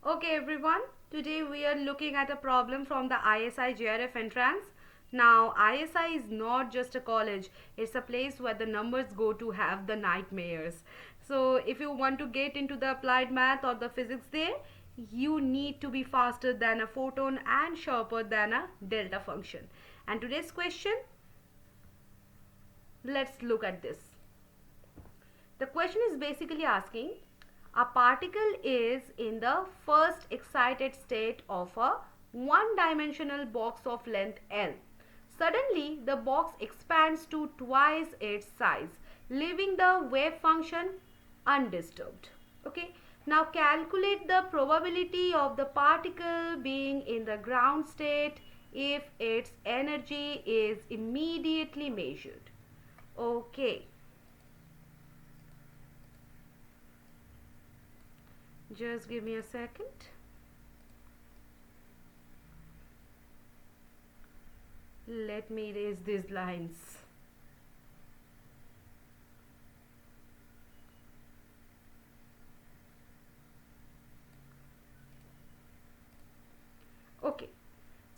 Okay everyone, today we are looking at a problem from the ISI JRF entrance. Now ISI is not just a college, it's a place where the numbers go to have the nightmares. So if you want to get into the applied math or the physics there, you need to be faster than a photon and sharper than a delta function. And today's question, let's look at this. The question is basically asking, a particle is in the first excited state of a one-dimensional box of length L. Suddenly, the box expands to twice its size, leaving the wave function undisturbed. Okay. Now calculate the probability of the particle being in the ground state if its energy is immediately measured. Okay. Just give me a second. Let me erase these lines. Okay.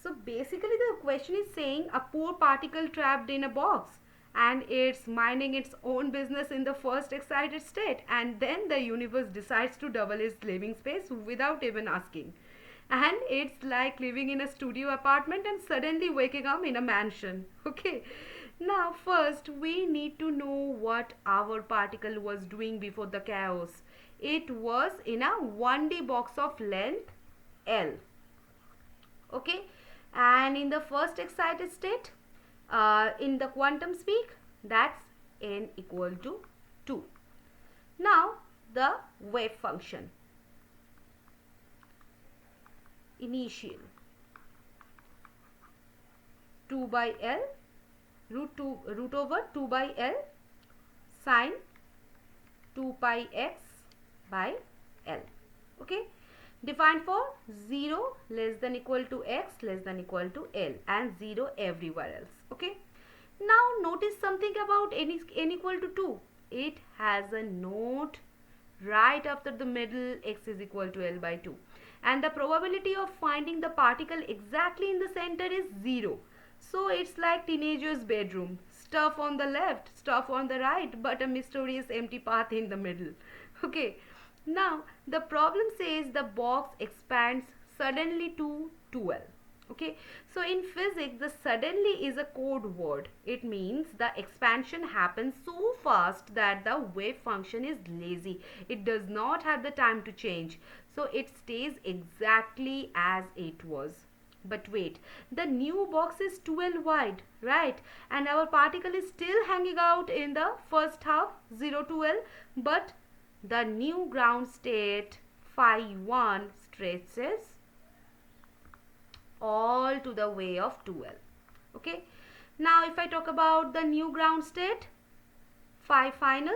So basically the question is saying a poor particle trapped in a box and it's minding its own business in the first excited state, and then the universe decides to double its living space without even asking. And it's like living in a studio apartment and suddenly waking up in a mansion. Okay. Now first we need to know what our particle was doing before the chaos. It was in a 1D box of length L. Okay. And in the first excited state, in the quantum speak, that's n equal to 2. Now the wave function, initial 2 by L root over 2 by L sine 2 pi x by L. Okay. Defined for 0 less than equal to x less than equal to L and 0 everywhere else. Okay. Now notice something about n equal to 2. It has a note right after the middle x is equal to L by 2. And the probability of finding the particle exactly in the center is 0. So it's like teenager's bedroom. Stuff on the left, stuff on the right, but a mysterious empty path in the middle. Okay. Now the problem says the box expands suddenly to 12. Okay. So in physics, the suddenly is a code word. It means the expansion happens so fast that the wave function is lazy. It does not have the time to change. So it stays exactly as it was. But wait, the new box is 12 wide, right? And our particle is still hanging out in the first half, 0 to L. But the new ground state phi 1 stretches all to the way of 2L. Okay. Now if I talk about the new ground state, phi final,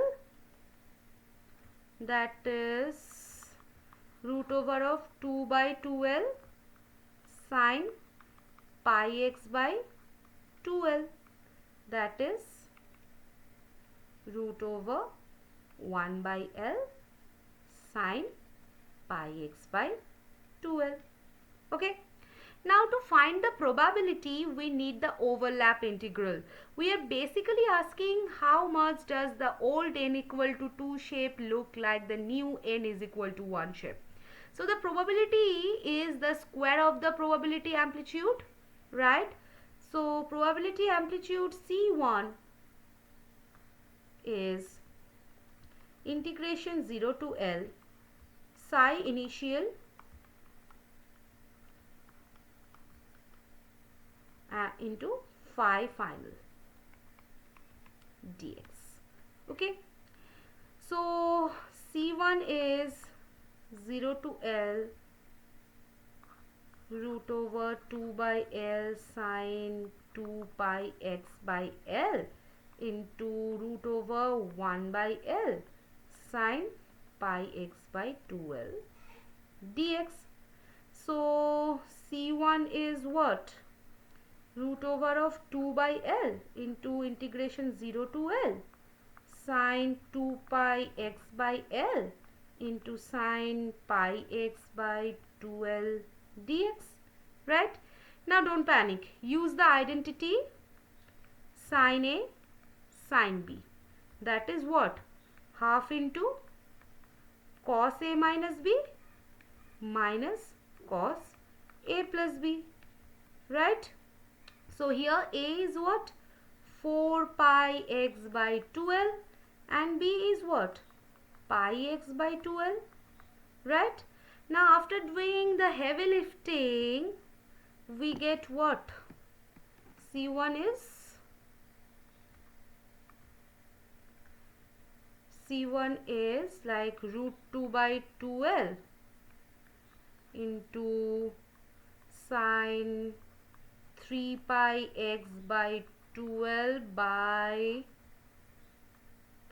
that is root over of 2 by 2L sine pi x by 2L, that is root over 1 by L sine pi x by 2L. Okay. Now to find the probability, we need the overlap integral. We are basically asking how much does the old n equal to 2 shape look like the new n is equal to 1 shape. So the probability is the square of the probability amplitude, right? So probability amplitude C1 is integration 0 to L psi initial into phi final dx. Okay. So C1 is 0 to L root over 2 by L sine 2 pi x by L into root over 1 by L sine pi x by 2L dx. So C1 is what? Root over of 2 by L into integration 0 to L sine 2 pi x by L into sine pi x by 2l dx, right? Now don't panic. Use the identity sine A, sine B. That is what? Half into cos A minus B minus cos A plus B, right? So here A is what? 4 pi x by 2l and B is what? Pi x by 2l, right? Now after doing the heavy lifting, we get what? C1 is like root 2 by 2l into sine 3 pi x by 2l by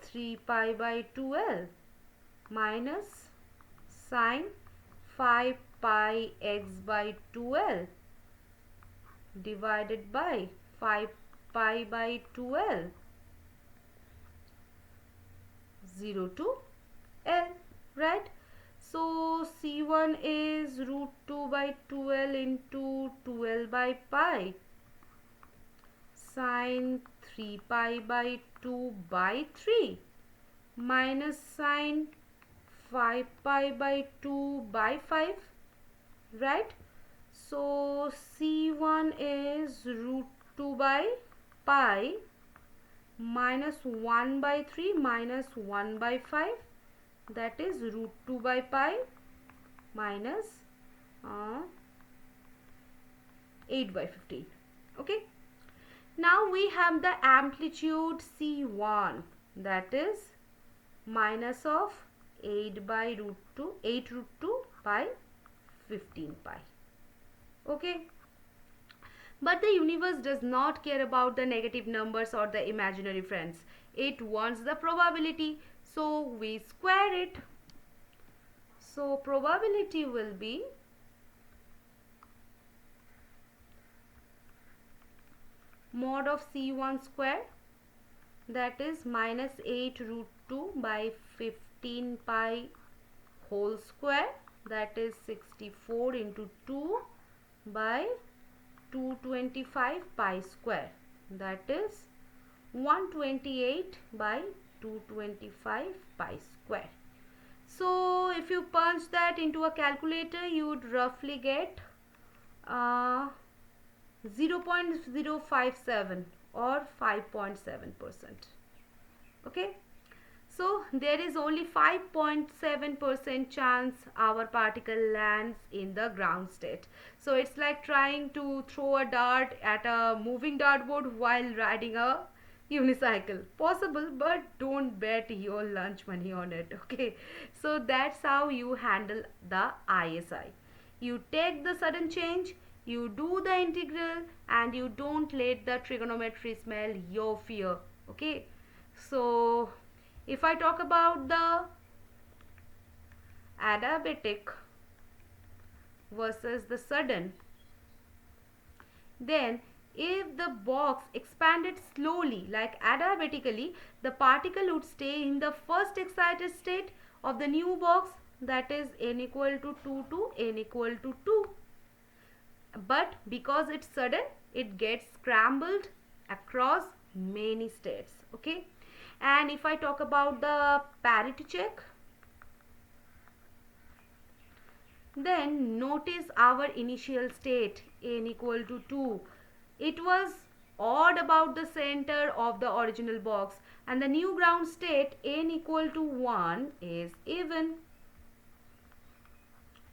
3 pi by 2l minus sine 5 pi x by 2l divided by 5 pi by 2l 0 to L, right? So C1 is root 2 by 2L into 2L by pi sine 3 pi by 2 by 3 minus sine 5 pi by 2 by 5, right? So C1 is root 2 by pi minus 1 by 3 minus 1 by 5, that is root 2 by pi minus 8 by 15. Okay. Now we have the amplitude C1, that is minus of 8 by root 2, 8 root 2 by 15 pi. Okay. But the universe does not care about the negative numbers or the imaginary friends. It wants the probability. So we square it. So probability will be mod of C1 square, that is minus 8 root 2 by 15 pi whole square, that is 64 into 2 by 225 pi square, that is 128 by 225 pi square. So if you punch that into a calculator, you would roughly get 0.057 or 5.7%. Okay. So there is only 5.7% chance our particle lands in the ground state. So it's like trying to throw a dart at a moving dartboard while riding a unicycle. Possible, but don't bet your lunch money on it. Okay. So that's how you handle the ISI. You take the sudden change, you do the integral, and you don't let the trigonometry smell your fear. Okay. So if I talk about the adiabatic versus the sudden, then if the box expanded slowly like adiabatically, the particle would stay in the first excited state of the new box, that is n equal to 2 to n equal to 2. But because it's sudden, it gets scrambled across many states. Okay. And if I talk about the parity check, then notice our initial state n equal to 2. It was odd about the center of the original box, and the new ground state n equal to 1 is even.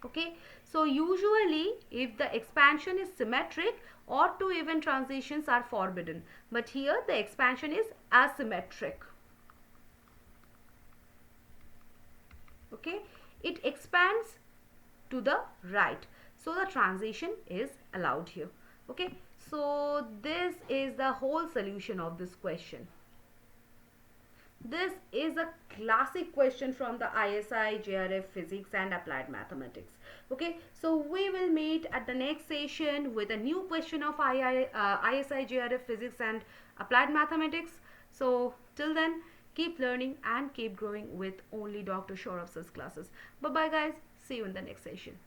Okay. So usually if the expansion is symmetric, odd to even transitions are forbidden. But here the expansion is asymmetric. Okay. It expands to the right. So the transition is allowed here. Okay. So this is the whole solution of this question. This is a classic question from the ISI JRF physics and applied mathematics. Okay, so we will meet at the next session with a new question of ISI JRF physics and applied mathematics. So till then, Keep learning and keep growing with only Dr. Shoraf's classes. Bye bye guys. See you in the next session.